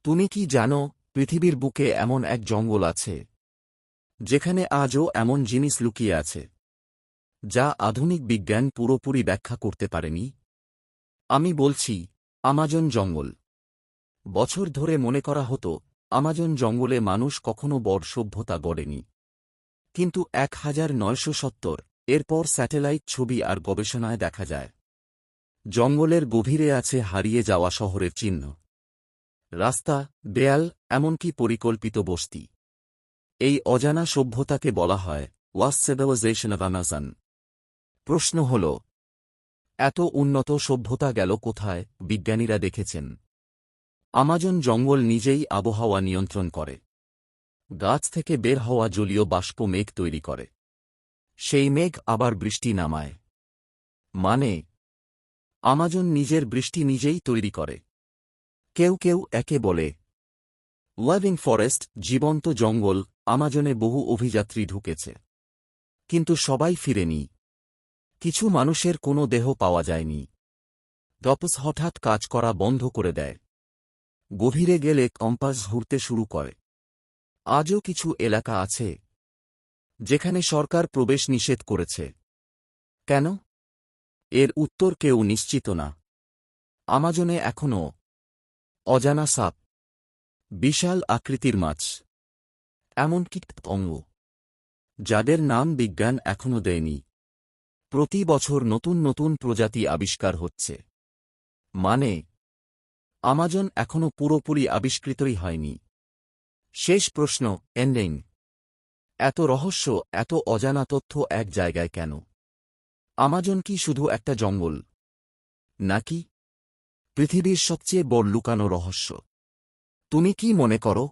তুমি কি জানো, পৃথিবীর বুকে এমন এক জঙ্গল আছে যেখানে আজও এমন জিনিস লুকিয়ে আছে যা আধুনিক বিজ্ঞান পুরোপুরি ব্যাখ্যা করতে পারেনি? আমি বলছি আমাজন জঙ্গল। বছর ধরে মনে করা হতো আমাজন জঙ্গলে মানুষ কখনো বড় সভ্যতা গড়েনি। কিন্তু 1970 এরপর স্যাটেলাইট ছবি আর গবেষণায় দেখা যায় জঙ্গলের গভীরে আছে হারিয়ে যাওয়া শহরের চিহ্ন, রাস্তা, দেয়াল, এমনকি পরিকল্পিত বস্তি। এই অজানা সভ্যতাকে বলা হয় ওয়াস্ট সিভিলাইজেশন অব আমাজন। প্রশ্ন হল, এত উন্নত সভ্যতা গেল কোথায়? বিজ্ঞানীরা দেখেছেন আমাজন জঙ্গল নিজেই আবহাওয়া নিয়ন্ত্রণ করে। গাছ থেকে বের হওয়া জলীয় বাষ্প মেঘ তৈরি করে, সেই মেঘ আবার বৃষ্টি নামায়। মানে আমাজন নিজের বৃষ্টি নিজেই তৈরি করে। কেউ কেউ একে বলে লিভিং ফরেস্ট, জীবন্ত জঙ্গল। আমাজনে বহু অভিযাত্রী ঢুকেছে, কিন্তু সবাই ফিরেনি। কিছু মানুষের কোনো দেহ পাওয়া যায়নি। ডপস হঠাৎ কাজ করা বন্ধ করে দেয়। গভীরে গেলে কম্পাস ঘুরতে শুরু করে। আজও কিছু এলাকা আছে যেখানে সরকার প্রবেশ নিষেধ করেছে। কেন? এর উত্তর কেউ নিশ্চিত না। আমাজনে এখনও অজানা সাপ, বিশাল আকৃতির মাছ, এমনকি অঙ্গ যাদের নাম বিজ্ঞান এখনও দেয়নি। প্রতি বছর নতুন নতুন প্রজাতি আবিষ্কার হচ্ছে। মানে আমাজন এখনও পুরোপুরি আবিষ্কৃতই হয়নি। শেষ প্রশ্ন, এন্ডিং। এত রহস্য, এত অজানা তথ্য এক জায়গায় কেন? আমাজন কি শুধু একটা জঙ্গল, নাকি পৃথিবীর সবচেয়ে বড় লুকানো রহস্য? তুমি কি মনে করো?